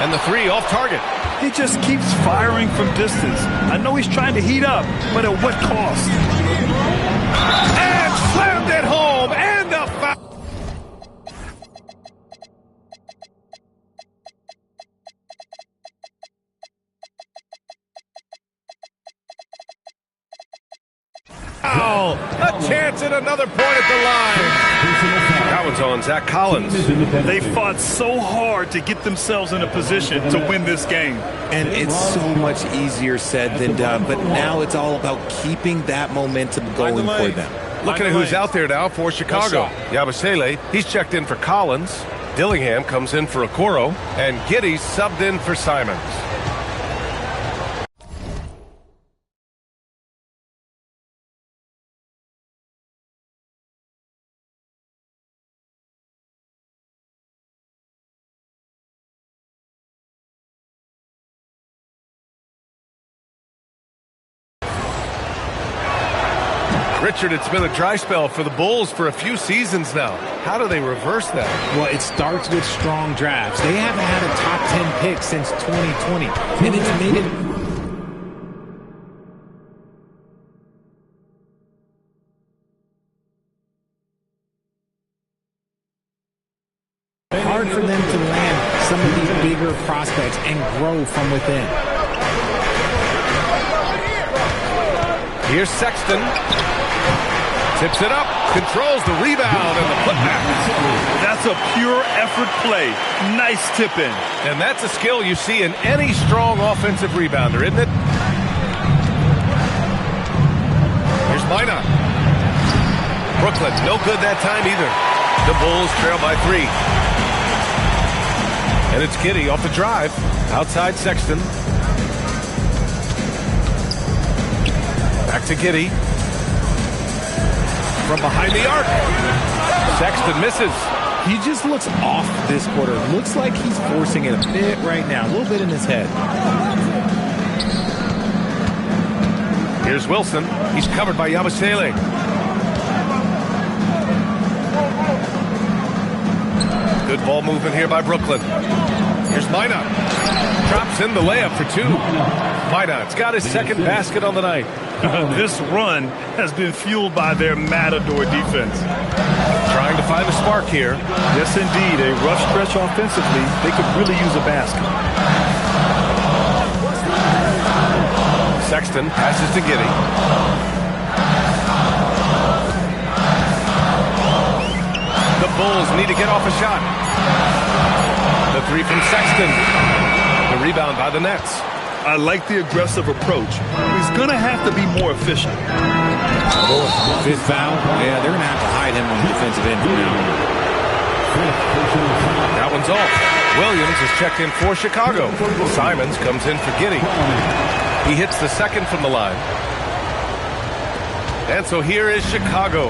And the three off target. He just keeps firing from distance. I know he's trying to heat up, but at what cost? And slammed it home, and a foul. Oh, a chance at another point at the line. That one's on Zach Collins. They fought so hard to get themselves in a position to win this game. And it's so much easier said than done, but now it's all about keeping that momentum going for them. Looking at who's out there now for Chicago. Yabusele, he's checked in for Collins. Dillingham comes in for Okoro. And Giddey subbed in for Simons. Richard, it's been a dry spell for the Bulls for a few seasons now. How do they reverse that? Well, it starts with strong drafts. They haven't had a top 10 pick since 2020, and it's made it hard for them to land some of these bigger prospects and grow from within. Here's Sexton. Tips it up, controls the rebound and the putback. That's a pure effort play. Nice tip-in. And that's a skill you see in any strong offensive rebounder, isn't it? Here's Minot. Brooklyn, no good that time either. The Bulls trail by 3. And it's Giddey off the drive. Outside Sexton. Back to Giddey. From behind the arc. Sexton misses. He just looks off this quarter. Looks like he's forcing it a bit right now. A little bit in his head. Here's Wilson. He's covered by Yabusele. Good ball movement here by Brooklyn. Here's Minot. Drops in the layup for 2. Minot's got his second basket on the night. This run has been fueled by their Matador defense. Trying to find a spark here. Yes, indeed. A rough stretch offensively. They could really use a basket. Sexton passes to Giddey. The Bulls need to get off a shot. The 3 from Sexton. The rebound by the Nets. I like the aggressive approach. He's going to have to be more efficient. Fifth foul. Yeah, they're going to have to hide him on the defensive end now. That one's off. Williams is checked in for Chicago. Simons comes in for Giddey. He hits the second from the line. And so here is Chicago.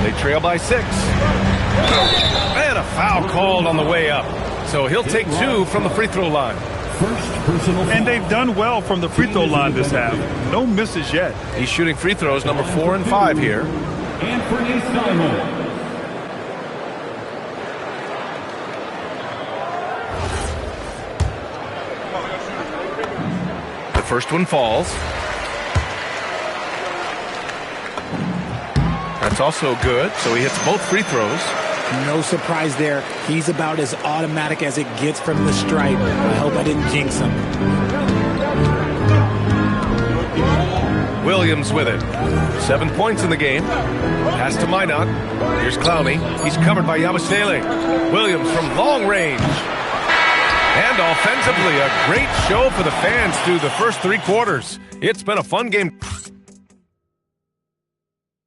They trail by 6. And a foul called on the way up. So he'll take 2 from the free throw line. And they've done well from the free throw line this half. No misses yet. He's shooting free throws number 4 and 5 here. Anthony Simons. The first one falls. That's also good. So he hits both free throws. No surprise there. He's about as automatic as it gets from the stripe. I hope I didn't jinx him. Williams with it. 7 points in the game. Pass to Minot. Here's Clowney. He's covered by Yabusele. Williams from long range. And offensively, a great show for the fans through the first 3 quarters. It's been a fun game.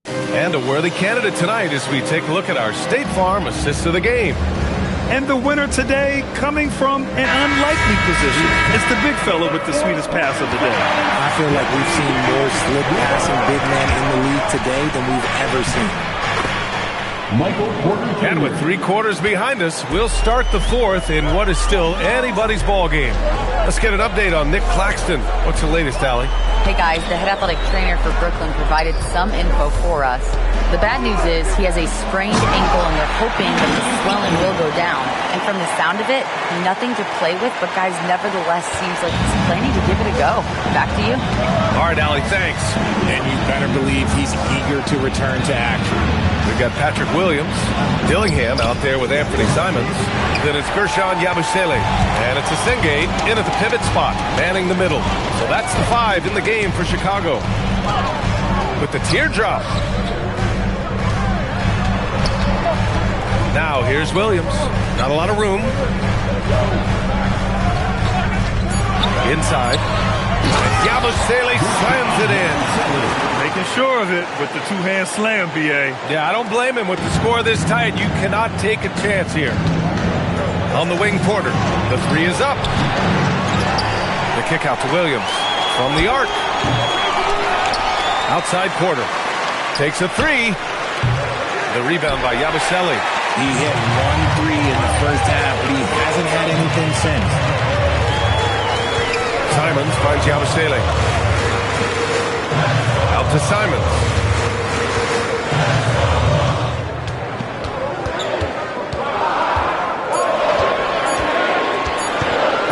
And a worthy candidate tonight as we take a look at our State Farm assists of the game. And the winner today coming from an unlikely position. It's the big fella with the sweetest pass of the day. I feel like we've seen more slip passing big men in the league today than we've ever seen. Michael Porter Jr. And with 3 quarters behind us, we'll start the 4th in what is still anybody's ball game. Let's get an update on Nick Claxton. What's the latest, Allie? Hey guys, the head athletic trainer for Brooklyn provided some info for us. The bad news is he has a sprained ankle, and they're hoping that the swelling will go down. And from the sound of it, nothing to play with, but guys, nevertheless, seems like he's planning to give it a go. Back to you. All right, Allie, thanks. And you better believe he's eager to return to action. We've got Patrick Williams, Dillingham out there with Anthony Simons. Then it's Gershon Yabusele. And it's Asengade in at the pivot spot, manning the middle. So that's the 5 in the game for Chicago. With the teardrop. Now here's Williams. Not a lot of room. Inside. Yabusele slams it in. Making sure of it with the two-hand slam, B.A. Yeah, I don't blame him with the score this tight. You cannot take a chance here. On the wing, Porter. The 3 is up. The kick out to Williams. From the arc. Outside Porter. Takes a 3. The rebound by Yabusele. He hit 1 3 in the first half, but he hasn't had anything since. Simons finds Yabusele. Out to Simons.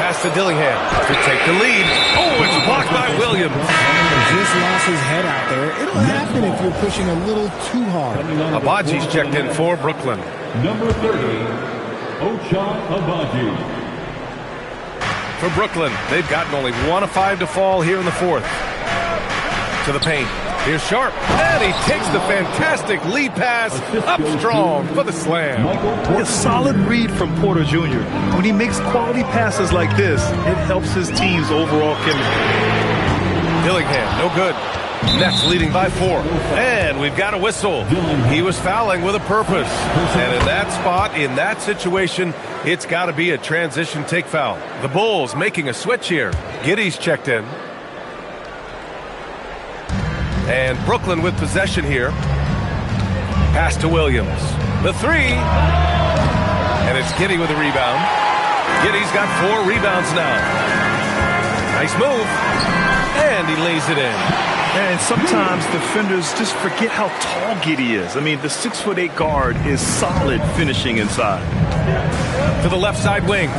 Pass to Dillingham to take the lead. Oh, it's blocked by Williams. Just lost his head out there. It'll happen if you're pushing a little too hard. Abaji's checked in for Brooklyn. Number 30, Ochai Agbaji. For Brooklyn, they've gotten only 1 of 5 to fall here in the 4th. To the paint. Here's Sharp. And he takes the fantastic lead pass up strong for the slam. A solid read from Porter Jr. When he makes quality passes like this, it helps his team's overall chemistry. Dillingham, no good. Nets leading by 4. And we've got a whistle. He was fouling with a purpose. And in that spot, in that situation, it's got to be a transition take foul. The Bulls making a switch here. Giddey's checked in. And Brooklyn with possession here. Pass to Williams. The 3. And it's Giddey with a rebound. Giddey's got 4 rebounds now. Nice move. And he lays it in. And sometimes defenders just forget how tall Giddey is. I mean, the 6'8" guard is solid finishing inside. To the left side wing.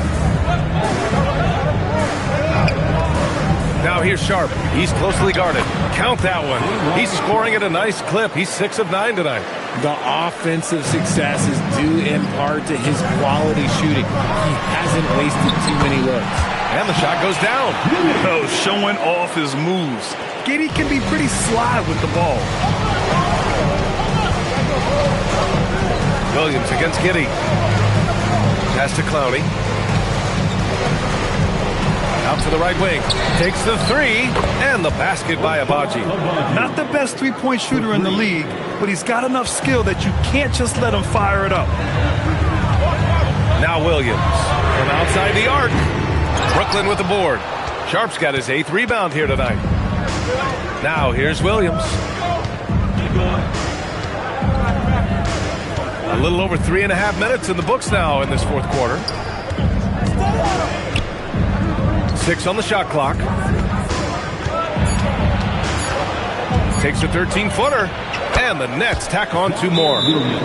Now here's Sharp. He's closely guarded. Count that one. He's scoring at a nice clip. He's 6 of 9 tonight. The offensive success is due in part to his quality shooting. He hasn't wasted too many looks. And the shot goes down. Oh, showing off his moves. Giddey can be pretty sly with the ball. Williams against Giddey. Pass to Clowney. Out to the right wing. Takes the 3. And the basket by Agbaji. Not the best three-point shooter in the league, but he's got enough skill that you can't just let him fire it up. Now Williams from outside the arc. Brooklyn with the board. Sharp's got his 8th rebound here tonight. Now here's Williams. A little over 3.5 minutes in the books now in this 4th quarter. 6 on the shot clock. Takes a 13-footer. And the Nets tack on 2 more.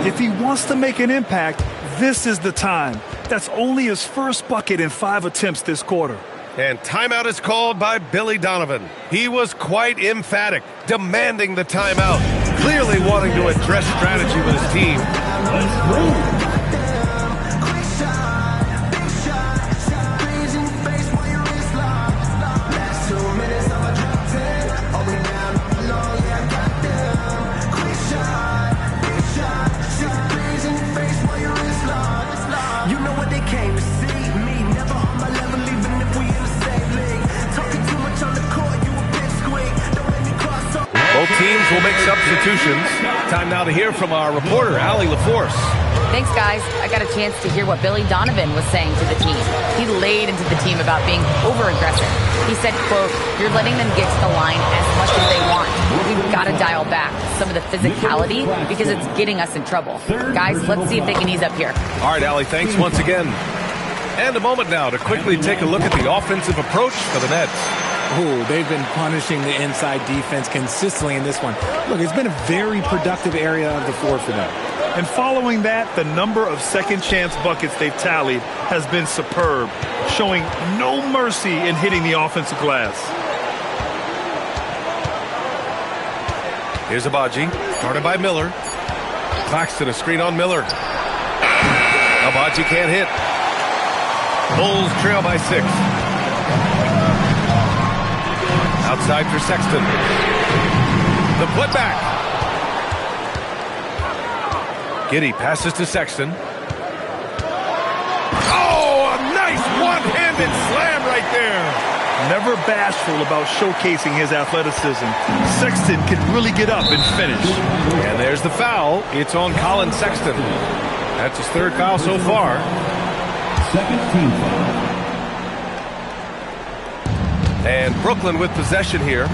If he wants to make an impact, this is the time. That's only his first bucket in 5 attempts this quarter. And timeout is called by Billy Donovan. He was quite emphatic, demanding the timeout, clearly wanting to address strategy with his team. Both teams will make substitutions. Time now to hear from our reporter, Allie LaForce. Thanks, guys. I got a chance to hear what Billy Donovan was saying to the team. He laid into the team about being over-aggressive. He said, quote, "You're letting them get to the line as much as they want. We've got to dial back some of the physicality because it's getting us in trouble." Guys, let's see if they can ease up here. All right, Allie, thanks once again. And a moment now to quickly take a look at the offensive approach for the Nets. Oh, they've been punishing the inside defense consistently in this one. Look, it's been a very productive area of the floor for them. And following that, the number of second chance buckets they've tallied has been superb, showing no mercy in hitting the offensive glass. Here's Agbaji, guarded by Miller. Claxton, a screen on Miller. Agbaji can't hit. Bulls trail by 6. Outside for Sexton. The putback. Giddey passes to Sexton. Oh, a nice one-handed slam right there. Never bashful about showcasing his athleticism. Sexton can really get up and finish. And there's the foul. It's on Colin Sexton. That's his 3rd foul so far. Second team foul. And Brooklyn with possession here.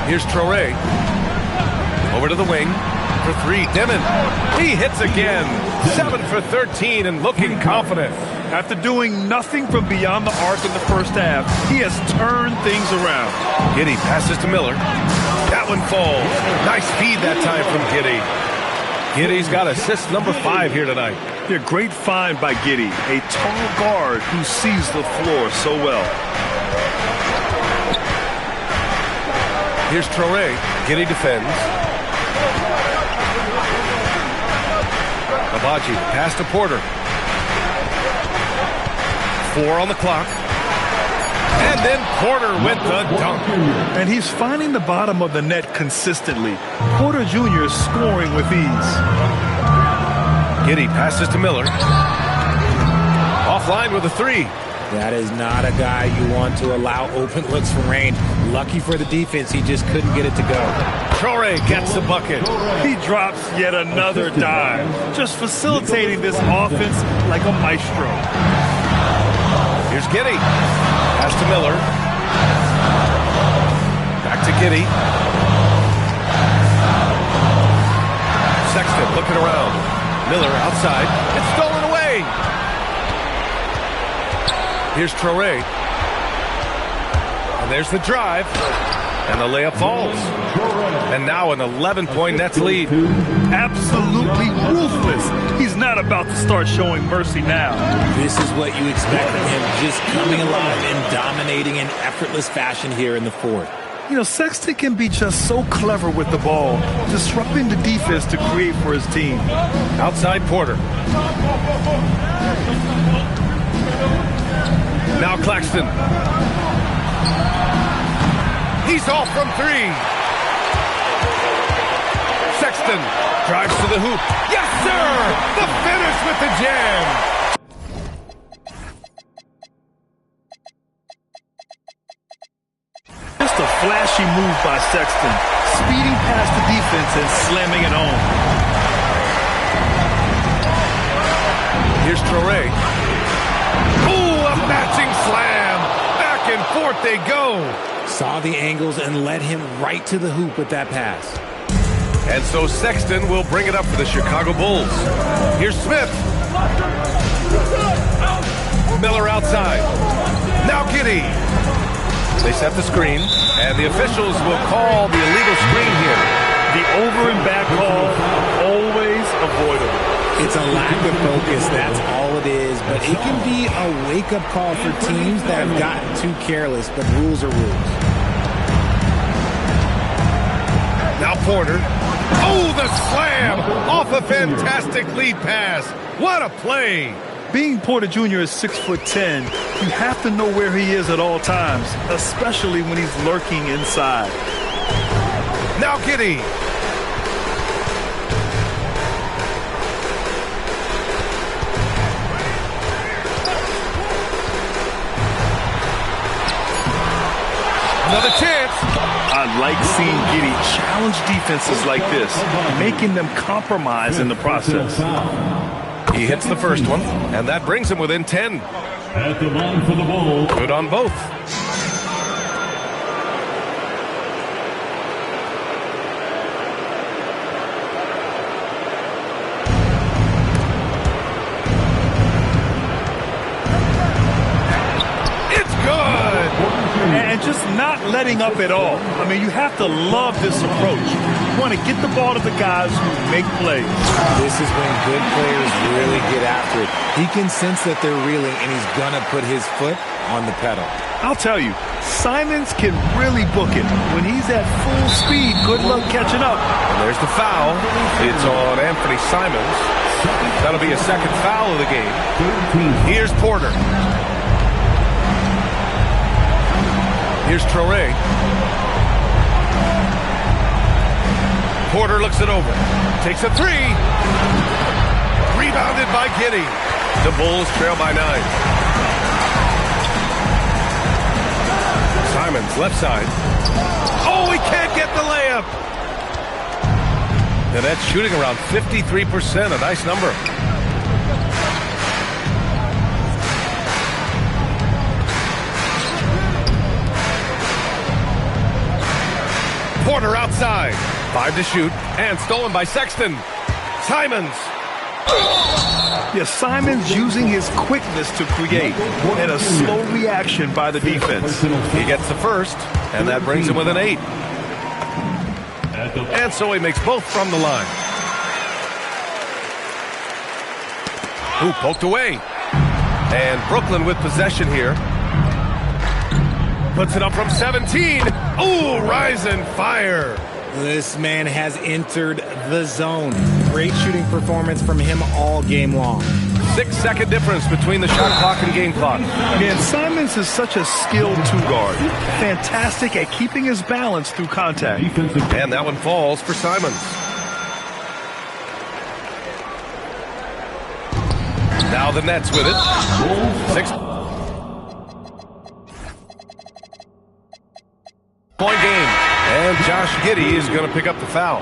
Here's Traore. Over to the wing for 3. Dimon. He hits again. 7 for 13 and looking confident. After doing nothing from beyond the arc in the first half, he has turned things around. Giddey passes to Miller. That one falls. Nice feed that time from Giddey. Giddey's got assist number 5 here tonight. A great find by Giddey, a tall guard who sees the floor so well. Here's Traore. Giddey defends. Agbaji pass to Porter. 4 on the clock. And then Porter with the dunk. And he's finding the bottom of the net consistently. Porter Jr. is scoring with ease. Giddey passes to Miller. Offline with a 3. That is not a guy you want to allow open looks from range. Lucky for the defense, he just couldn't get it to go. Traore gets the bucket. He drops yet another dime, just facilitating this offense like a maestro. Here's Giddey. Pass to Miller. Back to Giddey. Sexton looking around. Miller outside. It's stolen away. Here's Traore. And there's the drive. And the layup falls. And now an 11-point Nets lead. Absolutely ruthless. He's not about to start showing mercy now. This is what you expect from him, just coming alive and dominating in effortless fashion here in the 4th. You know, Sexton can be just so clever with the ball, disrupting the defense to create for his team. Outside Porter. Now Claxton. He's off from 3. Sexton drives to the hoop. Yes, sir! The finish with the jam. Just a flashy move by Sexton, speeding past the defense and slamming it home. Here's Traore. Ooh, a matching slam. Back and forth they go. Saw the angles and led him right to the hoop with that pass. And so Sexton will bring it up for the Chicago Bulls. Here's Smith. Miller outside. Now Giddey. They set the screen, and the officials will call the illegal screen here. The over and back call, always avoidable. It's a lack of focus, that's all it is. But it can be a wake-up call for teams that have gotten too careless, but rules are rules. Now Porter. Oh, the slam! Off a fantastic lead pass. What a play! Being Porter Jr. is 6'10", you have to know where he is at all times, especially when he's lurking inside. Now Giddey. Another chance. I like seeing Giddey challenge defenses like this, making them compromise in the process. He hits the first one, and that brings him within 10. At the line for the Bulls. Good on both. not letting up at all. I mean, you have to love this approach. You want to get the ball to the guys who make plays. This is when good players really get after it. He can sense that they're reeling, and he's going to put his foot on the pedal. I'll tell you, Simons can really book it. When he's at full speed, good luck catching up. And there's the foul. It's on Anthony Simons. That'll be a second foul of the game. Here's Porter. Here's Traoré. Porter looks it over. Takes a three. Rebounded by Giddey. The Bulls trail by 9. Simons, left side. Oh, he can't get the layup. And that's shooting around 53%. A nice number. Porter outside. 5 to shoot. And stolen by Sexton. Simons. Yeah, Simons using his quickness to create, and a slow reaction by the defense. He gets the first, and that brings him with an 8. And so he makes both from the line. Ooh, poked away. And Brooklyn with possession here. Puts it up from 17. Ooh, rise and fire. This man has entered the zone. Great shooting performance from him all game long. 6-second difference between the shot clock and game clock. Man, Simons is such a skilled two-guard. Fantastic at keeping his balance through contact. And that one falls for Simons. Now the Nets with it. 6-point game. And Josh Giddey is going to pick up the foul.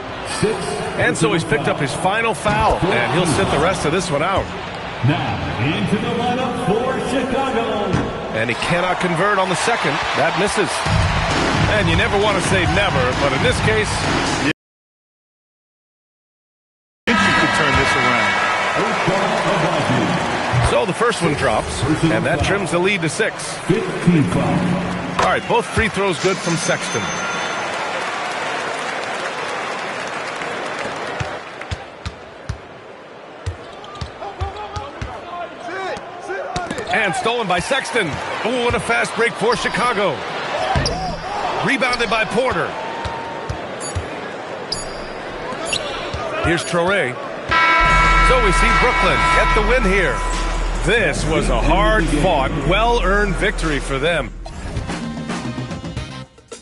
And so he's picked up his final foul, and he'll sit the rest of this one out. Now into the lineup for Chicago. And he cannot convert on the second. That misses. And you never want to say never, but in this case, You could turn this around. so the first one drops, and that trims the lead to 6. 15 foul. All right, both free throws good from Sexton. And stolen by Sexton. Oh, what a fast break for Chicago. Rebounded by Porter. Here's Traoré. So we see Brooklyn get the win here. This was a hard-fought, well-earned victory for them.